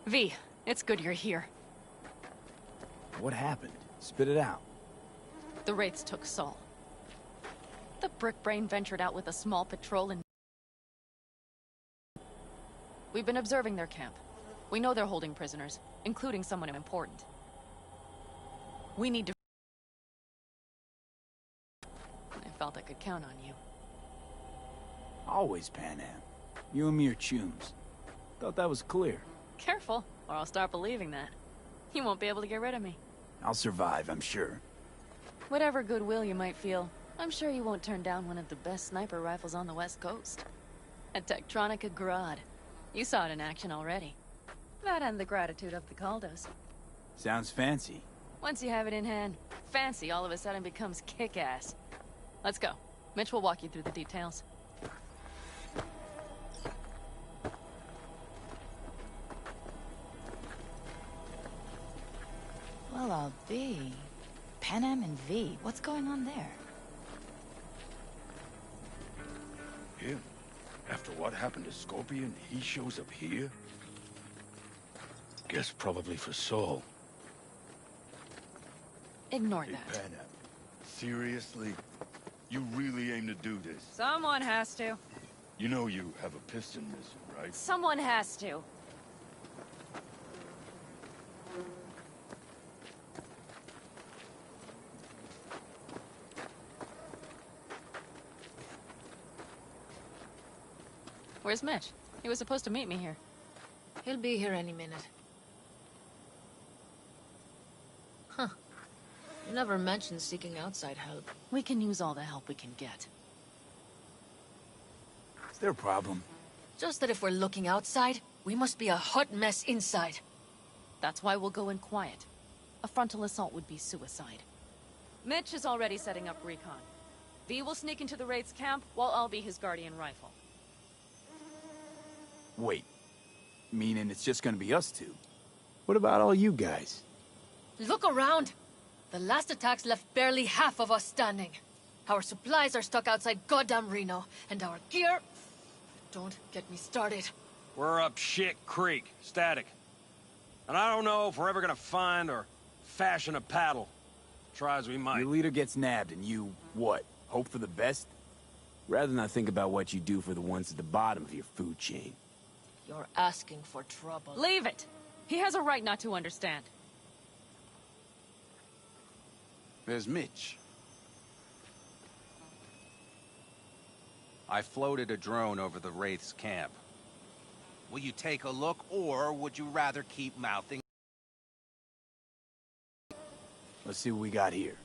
V, it's good you're here. What happened? Spit it out. The Wraiths took Saul. The Brickbrain ventured out with a small patrol and... We've been observing their camp. We know they're holding prisoners, including someone important. We need to... I felt I could count on you. Always, Panam. You and me are chums. Thought that was clear. Careful, or I'll start believing that. You won't be able to get rid of me. I'll survive, I'm sure. Whatever goodwill you might feel, I'm sure you won't turn down one of the best sniper rifles on the West Coast. A Tektronica Grad. You saw it in action already. That and the gratitude of the Caldos. Sounds fancy. Once you have it in hand, fancy all of a sudden becomes kick-ass. Let's go. Mitch will walk you through the details. Well, I'll be... Panam and V, what's going on there? Him? After what happened to Scorpion, he shows up here? Guess probably for Saul. Ignore Hey, that. Panam, seriously? You really aim to do this? Someone has to. You know you have a piston missing, right? Someone has to. Where's Mitch? He was supposed to meet me here. He'll be here any minute. Huh. You never mentioned seeking outside help. We can use all the help we can get. Is there a problem? Just that if we're looking outside, we must be a hot mess inside. That's why we'll go in quiet. A frontal assault would be suicide. Mitch is already setting up recon. V will sneak into the Wraith's camp, while I'll be his guardian rifle. Wait. Meaning it's just gonna be us two? What about all you guys? Look around! The last attacks left barely half of us standing. Our supplies are stuck outside goddamn Reno, and our gear... Don't get me started. We're up shit creek, static. And I don't know if we're ever gonna find or fashion a paddle. Try as we might. Your leader gets nabbed and you, what, hope for the best? Rather not think about what you do for the ones at the bottom of your food chain. You're asking for trouble. Leave it! He has a right not to understand. There's Mitch. I floated a drone over the Wraith's camp. Will you take a look, or would you rather keep mouthing? Let's see what we got here.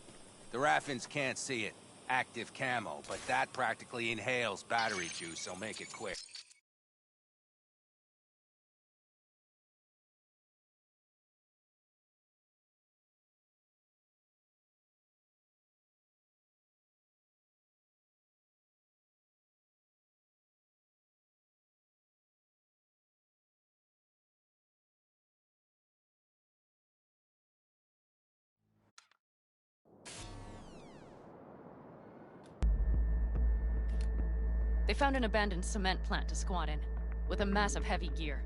The Raffins can't see it. Active camo, but that practically inhales battery juice, so make it quick. They found an abandoned cement plant to squat in, with a massive heavy gear.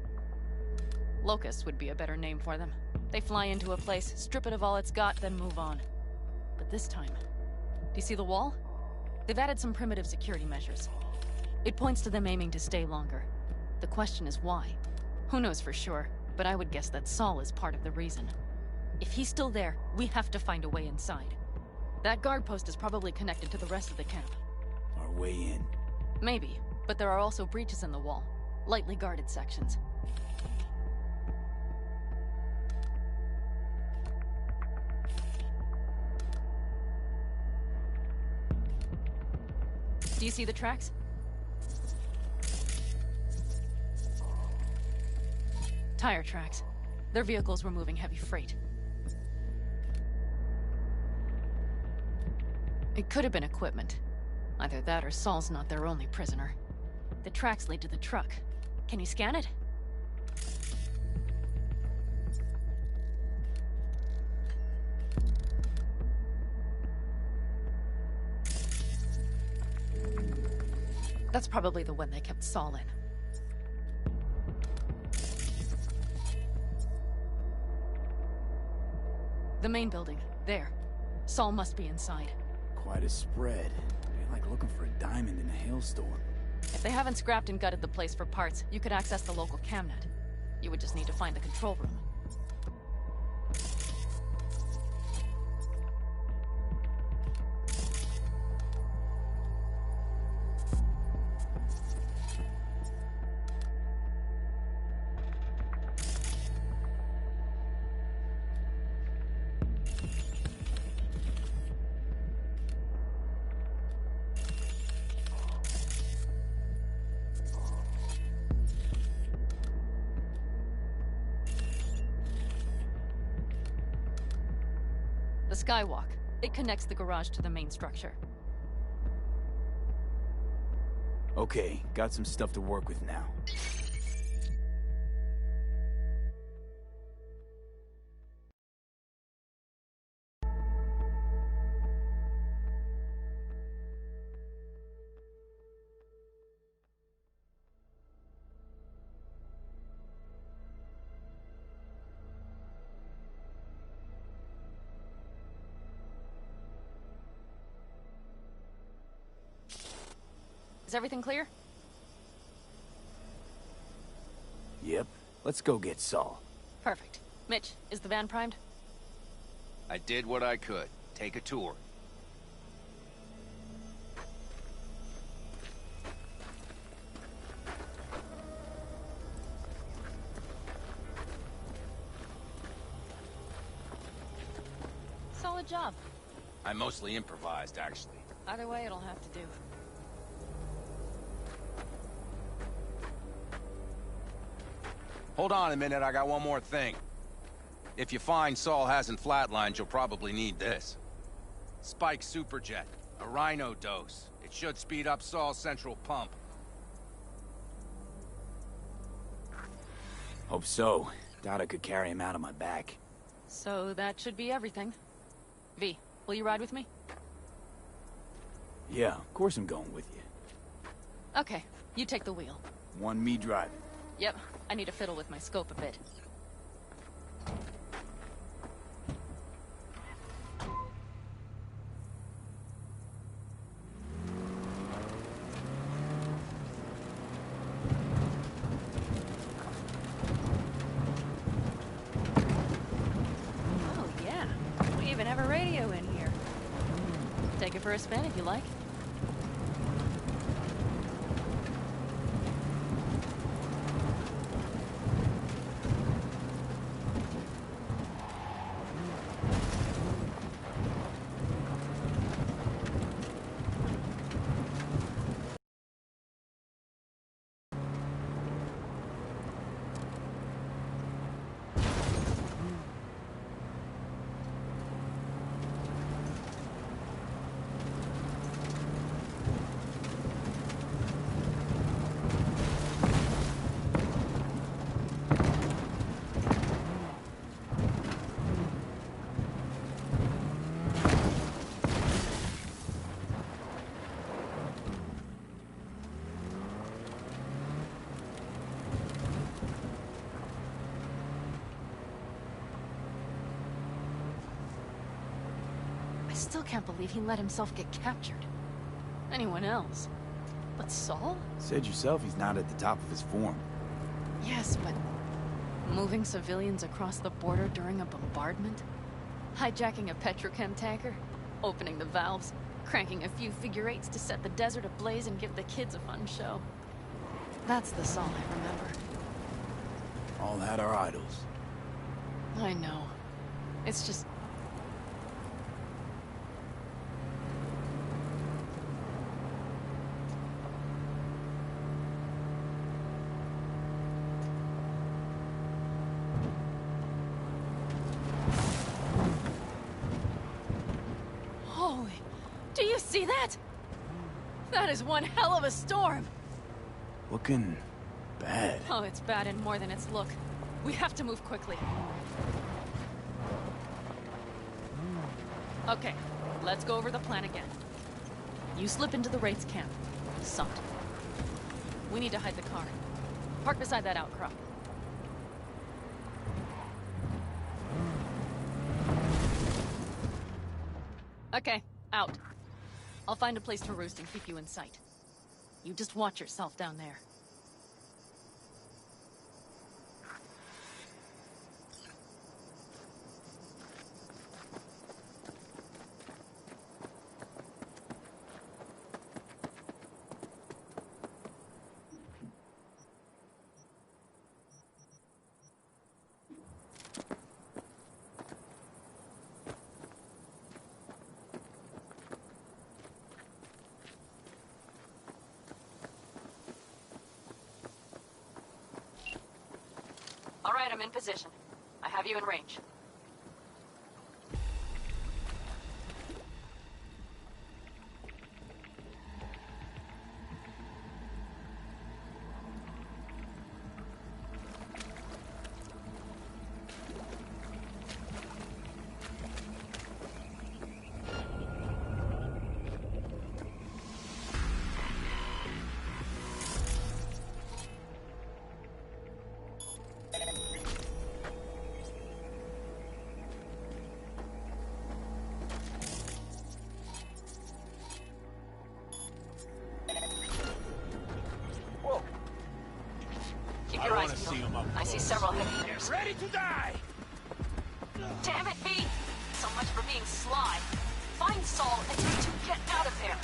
Locusts would be a better name for them. They fly into a place, strip it of all it's got, then move on. But this time... Do you see the wall? They've added some primitive security measures. It points to them aiming to stay longer. The question is why? Who knows for sure, but I would guess that Saul is part of the reason. If he's still there, we have to find a way inside. That guard post is probably connected to the rest of the camp. Our way in. Maybe, but there are also breaches in the wall. Lightly guarded sections. Do you see the tracks? Tire tracks. Their vehicles were moving heavy freight. It could have been equipment. Either that or Saul's not their only prisoner. The tracks lead to the truck. Can you scan it? That's probably the one they kept Saul in. The main building. There. Saul must be inside. Quite a spread. You're like looking for a diamond in a hailstorm. If they haven't scrapped and gutted the place for parts, you could access the local camnet. You would just need to find the control room. The skywalk. It connects the garage to the main structure. Okay, got some stuff to work with now. Is everything clear? Yep. Let's go get Saul. Perfect. Mitch, is the van primed? I did what I could. Take a tour. Solid job. I mostly improvised, actually. Either way, it'll have to do. Hold on a minute, I got one more thing. If you find Saul hasn't flatlined, you'll probably need this. Spike Superjet, a Rhino dose. It should speed up Saul's central pump. Hope so. Doubt I could carry him out on my back. So that should be everything. V, will you ride with me? Yeah, of course I'm going with you. Okay, you take the wheel. Want me driving? Yep, I need to fiddle with my scope a bit. Oh yeah, we even have a radio in here. Take it for a spin if you like. I still can't believe he let himself get captured. Anyone else? But Saul? Said yourself he's not at the top of his form. Yes, but moving civilians across the border during a bombardment? Hijacking a petrochem tanker? Opening the valves? Cranking a few figure eights to set the desert ablaze and give the kids a fun show? That's the Saul I remember. All had our idols. I know. It's just... Holy... Do you see that? That is one hell of a storm! Looking bad. Oh, it's bad and more than its look. We have to move quickly. Okay, let's go over the plan again. You slip into the Wraith's camp. Sucked. We need to hide the car. Park beside that outcrop. Okay, out. I'll find a place to roost and keep you in sight. You just watch yourself down there. All right, I'm in position. I have you in range. Keep your eyes peeled. I see several heavy hitters. Ready to die! Damn it, V! So much for being sly. Find Saul and you two get out of there.